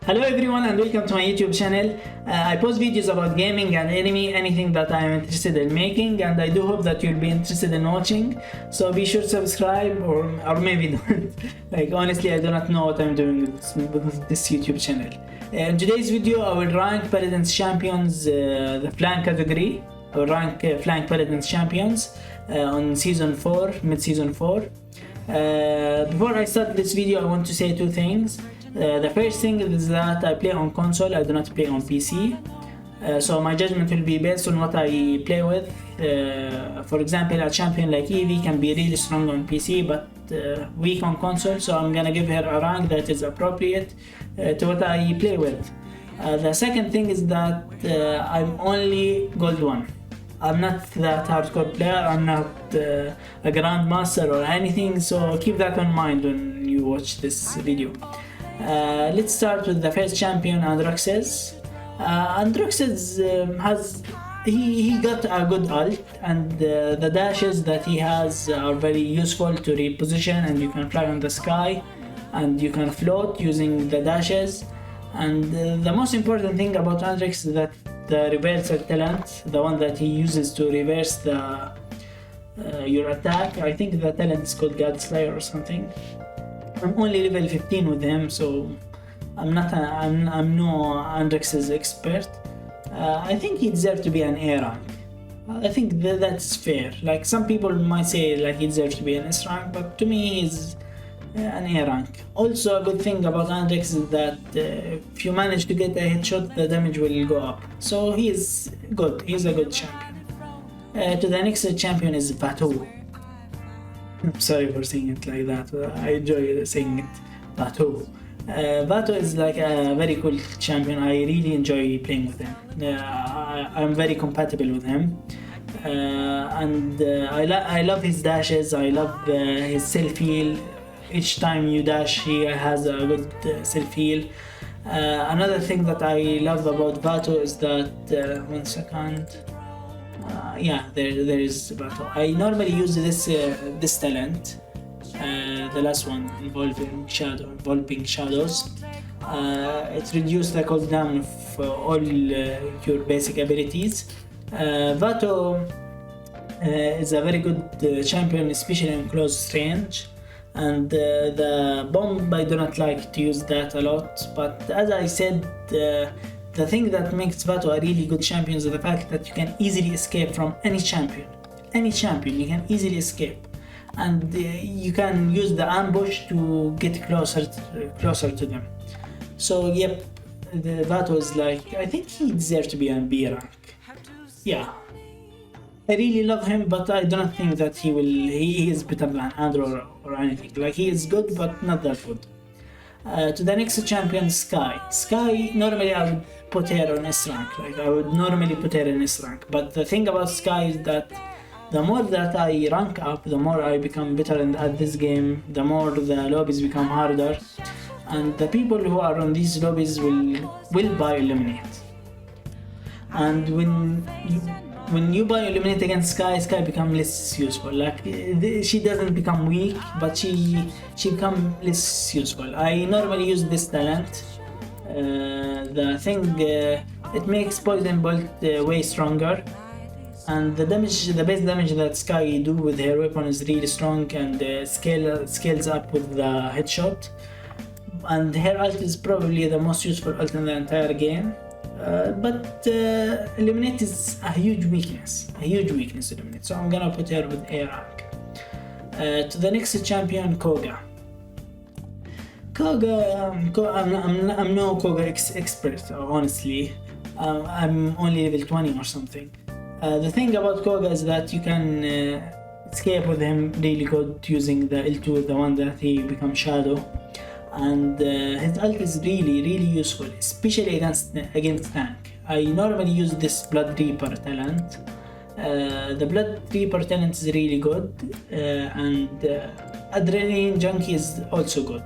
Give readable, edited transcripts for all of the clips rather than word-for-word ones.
Hello everyone and welcome to my YouTube channel. I post videos about gaming and anime, anything that I am interested in making, and I do hope that you'll be interested in watching. So be sure to subscribe or maybe don't. Like honestly, I do not know what I'm doing with this YouTube channel. In today's video, I will rank Paladins Champions, the flank category. I will rank flank Paladins Champions on Season 4, mid-Season 4. Before I start this video, I want to say two things. The first thing is that I play on console, I do not play on PC. So my judgment will be based on what I play with. For example, a champion like Evie can be really strong on PC but weak on console, so I'm gonna give her a rank that is appropriate to what I play with. The second thing is that I'm only Gold 1. I'm not that hardcore player, I'm not a grandmaster or anything, so keep that in mind when you watch this video. Let's start with the first champion, Androxes. Androxes he got a good ult, and the dashes that he has are very useful to reposition, and you can fly on the sky and you can float using the dashes. And the most important thing about Androx is that the reversal talent, the one that he uses to reverse your attack, I think the talent is called God Slayer or something. I'm only level 15 with him, so I'm no Androx's expert. I think he deserves to be an A rank. I think that's fair. Like some people might say like he deserves to be an S rank, but to me he's an A rank. Also, a good thing about Androx is that if you manage to get a headshot, the damage will go up. So he is good. He's a good champion. To the next champion is Pato. I'm sorry for saying it like that, I enjoy saying it. Pato. Pato is like a very cool champion. I really enjoy playing with him. I'm very compatible with him. I love his dashes, I love his self-heal. Each time you dash, he has a good self-heal. Another thing that I love about Pato is that, one second. There is Pato. I normally use this talent, the last one, involving shadows. It reduces the cooldown of all your basic abilities. Pato is a very good champion, especially in close range. And the bomb, I do not like to use that a lot, but as I said, the thing that makes Pato a really good champion is the fact that you can easily escape from any champion you can easily escape, and you can use the ambush to get closer to them. So yep, the Pato is like, I think he deserves to be a B rank. Yeah, I really love him, but I do not think that he is better than Aurora or anything. Like, he is good, but not that good. To the next champion, Sky. Sky, normally I would put her on S rank. Like, I would normally put her in S rank. But the thing about Sky is that the more that I rank up, the more I become better at this game, the more the lobbies become harder. And the people who are on these lobbies will buy Illuminate. And when you buy Illuminate against Sky becomes less useful. Like, she doesn't become weak, but she becomes less useful. I normally use this talent. The thing, it makes Poison Bolt way stronger, and the base damage that Sky do with her weapon is really strong, and scales up with the headshot. And her ult is probably the most useful ult in the entire game. But Illuminate is a huge weakness Illuminate, so I'm gonna put her with A rank. To the next champion, Koga. I'm no Koga expert, honestly. I'm only level 20 or something. The thing about Koga is that you can escape with him really good using the L2, the one that he becomes Shadow. And his ult is really useful, especially against tank. I normally use this Blood Reaper talent. The Blood Reaper talent is really good, and Adrenaline Junkie is also good.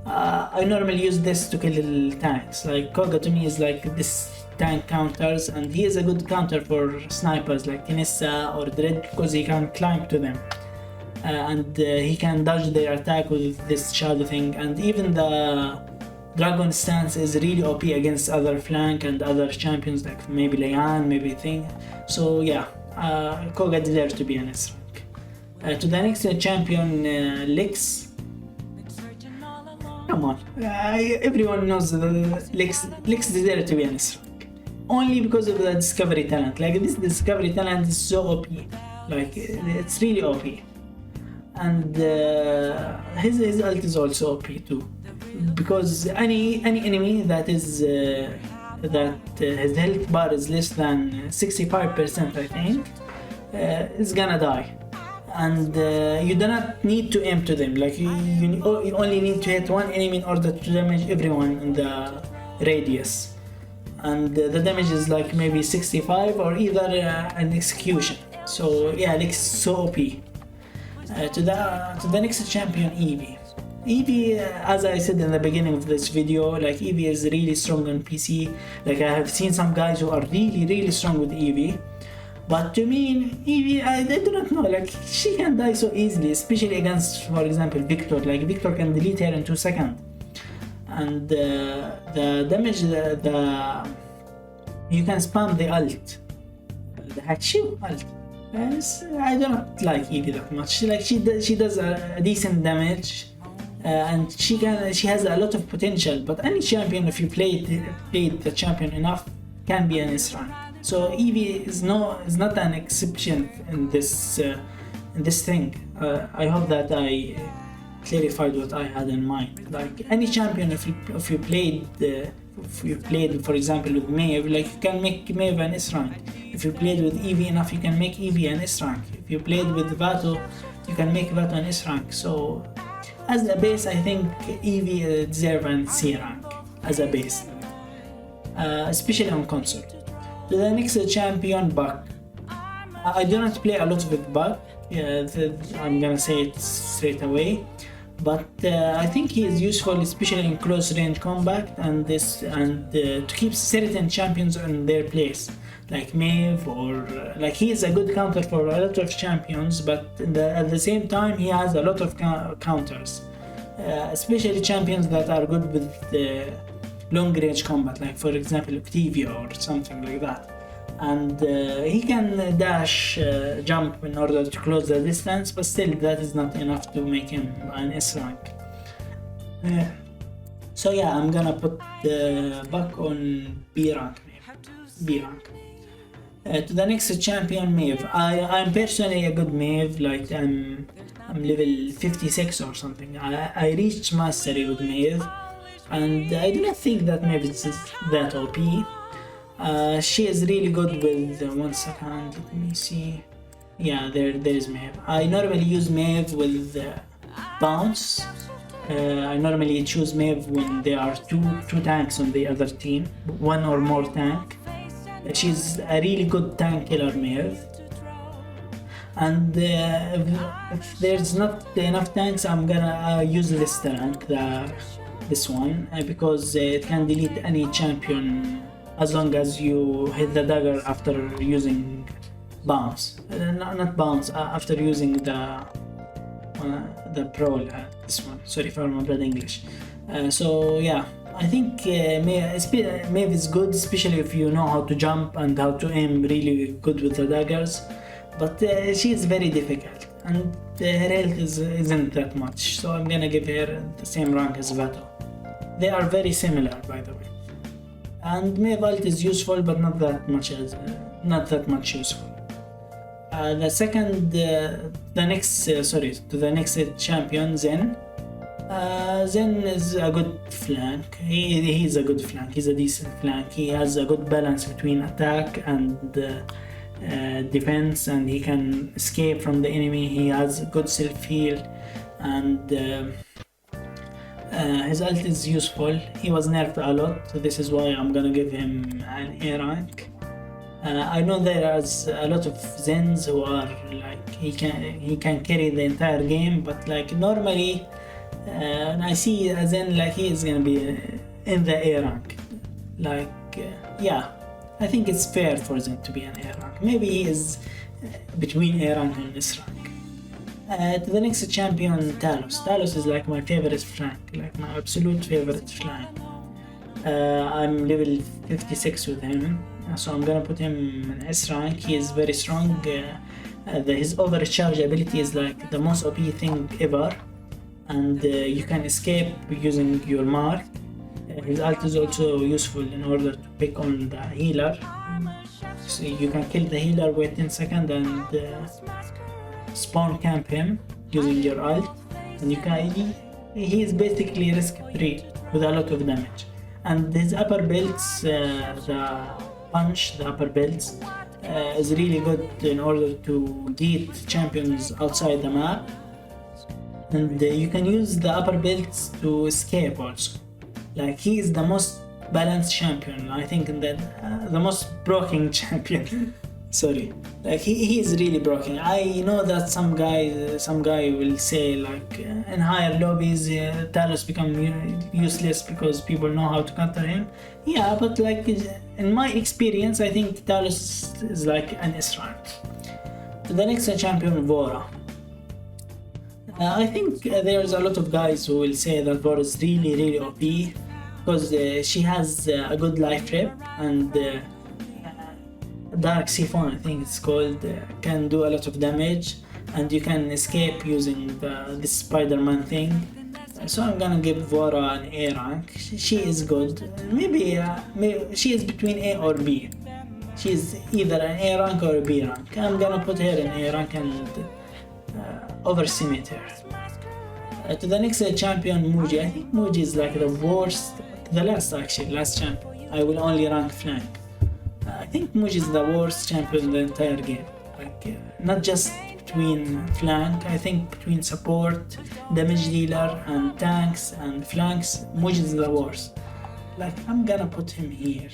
I normally use this to kill tanks. Like, Koga to me is like this tank counters, and he is a good counter for snipers like Kinessa or Dread, because he can climb to them. And he can dodge their attack with this shadow thing, and even the Dragon stance is really OP against other flank and other champions like maybe Leon, maybe thing. So yeah, Koga deserves to be an S rank. To the next champion, Lix. Come on, everyone knows Lix deserves to be an S rank. Only because of the discovery talent. Like this discovery talent is so OP. Like it's really OP. And his ult is also OP too. Because any enemy that is his health bar is less than 65%, I think, is gonna die. And you do not need to aim to them. Like you only need to hit one enemy in order to damage everyone in the radius. And the damage is like maybe 65 or either an execution. So yeah, like so OP. To the next champion, Evie. Evie, as I said in the beginning of this video, like Evie is really strong on PC. Like I have seen some guys who are really strong with Evie. But to me, Evie, I do not know, like she can die so easily, especially against, for example, Victor. Like Victor can delete her in 2 seconds. And the damage, you can spam the ult. The Hachu ult. I do not like Evie that much. Like she does a decent damage. And she has a lot of potential, but any champion, if you played the champion enough, can be an S rank. So Evie is not an exception in this thing. I hope that I clarified what I had in mind. Like any champion, if you played, for example, with Maeve, like you can make Maeve an S rank. If you played with Evie enough, you can make Evie an S rank. If you played with Pato, you can make Pato an S rank. So as a base, I think Evie deserves an C rank as a base, especially on console. To the next champion, Buck. I do not play a lot with Buck. I'm gonna say it straight away, but I think he is useful, especially in close range combat and to keep certain champions in their place, like Maeve or like he is a good counter for a lot of champions, but at the same time he has a lot of counters, especially champions that are good with long range combat, like for example Octavia or something like that. And he can dash, jump in order to close the distance, but still that is not enough to make him an S rank. So yeah, I'm gonna put Buck on B rank. B rank. To the next champion, Maeve. I'm personally a good Maeve. Like I'm level 56 or something. I reached mastery with Maeve, and I do not think that Maeve is that OP. She is really good with 1 second. Let me see. Yeah, there is Maeve. I normally use Maeve with bounce. I normally choose Maeve when there are two tanks on the other team, one or more tank. She's a really good tank killer, Maeve. And if there's not enough tanks, I'm gonna use this tank, this one, because it can delete any champion as long as you hit the dagger after using bounce. Not bounce, after using the pro, this one. Sorry for my bad English. So yeah, I think Maeve is good, especially if you know how to jump and how to aim really good with the daggers. But she is very difficult, and her health isn't that much, so I'm gonna give her the same rank as Pato. They are very similar, by the way. And Maeve ult is useful, but not that much useful. To the next champion, Zen. Zen is a good flank. He's a good flank. He's a decent flank. He has a good balance between attack and defense, and he can escape from the enemy. He has good self heal, and his ult is useful. He was nerfed a lot, so this is why I'm gonna give him an A rank. I know there is a lot of Zens who are like he can carry the entire game, but like normally when I see a Zen, like he is gonna be in the A rank. Like yeah, I think it's fair for Zen to be an A rank. Maybe he is between A rank and S rank. To the next champion, Talos. Talos is like my favorite flank, like my absolute favorite flank. I'm level 56 with him, so I'm gonna put him in S rank. He is very strong. His overcharge ability is like the most OP thing ever, and you can escape using your mark. His ult is also useful in order to pick on the healer, so you can kill the healer, wait 10 seconds and spawn camp him using your ult, and you can he is basically risk free with a lot of damage. And his upper builds, the punch, the upper builds is really good in order to get champions outside the map, and you can use the upper builds to escape also. Like, he is the most balanced champion, I think, that the most broken champion. Sorry, like he is really broken. I know that some guy will say like in higher lobbies Talos become useless because people know how to counter him. Yeah, but like in my experience, I think Talos is like an S rank. The next champion, Aurora. I think there's a lot of guys who will say that Aurora is really OP because she has a good life rep, and Dark Siphon, I think it's called, can do a lot of damage, and you can escape using this Spider-Man thing. So I'm gonna give Aurora an A rank. She is good. Maybe she is between A or B. She is either an A rank or a B rank. I'm gonna put her in A rank and overestimate her. To the next champion, Mooji. I think Mooji is like the worst, the last champion. I will only rank flank. I think Mooji is the worst champion in the entire game. Like, not just between flank, I think between support, damage dealer, and tanks and flanks, Mooji is the worst. Like, I'm gonna put him here.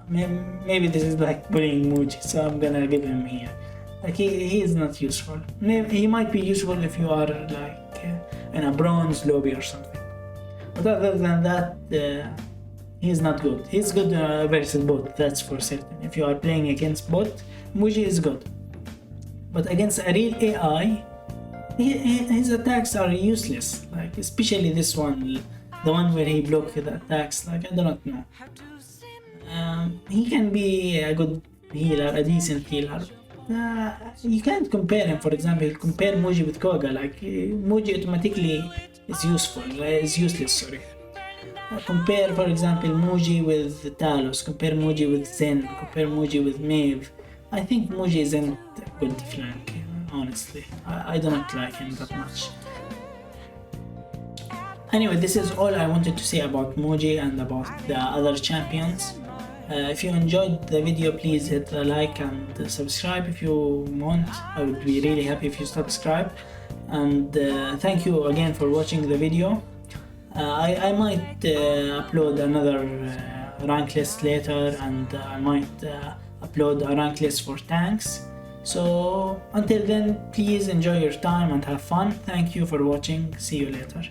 Maybe this is like bullying Mooji, so I'm gonna give him here. Like, he is not useful. He might be useful if you are like in a bronze lobby or something. But other than that, he's not good. He's good versus bot, that's for certain. If you are playing against bot, Mooji is good. But against a real AI, his attacks are useless. Like, especially this one, the one where he blocks the attacks. Like, I do not know. He can be a good healer, a decent healer. You can't compare him. For example, compare Mooji with Koga. Like, Mooji automatically is useless. Sorry. Compare, for example, Mooji with Talos. Compare Mooji with Zen. Compare Mooji with Maeve. I think Mooji isn't a good flank. Honestly, I do not like him that much. Anyway, this is all I wanted to say about Mooji and about the other champions. If you enjoyed the video, please hit a like and subscribe if you want. I would be really happy if you subscribe. And thank you again for watching the video. I might upload another rank list later, and I might upload a rank list for tanks. So until then, please enjoy your time and have fun. Thank you for watching. See you later.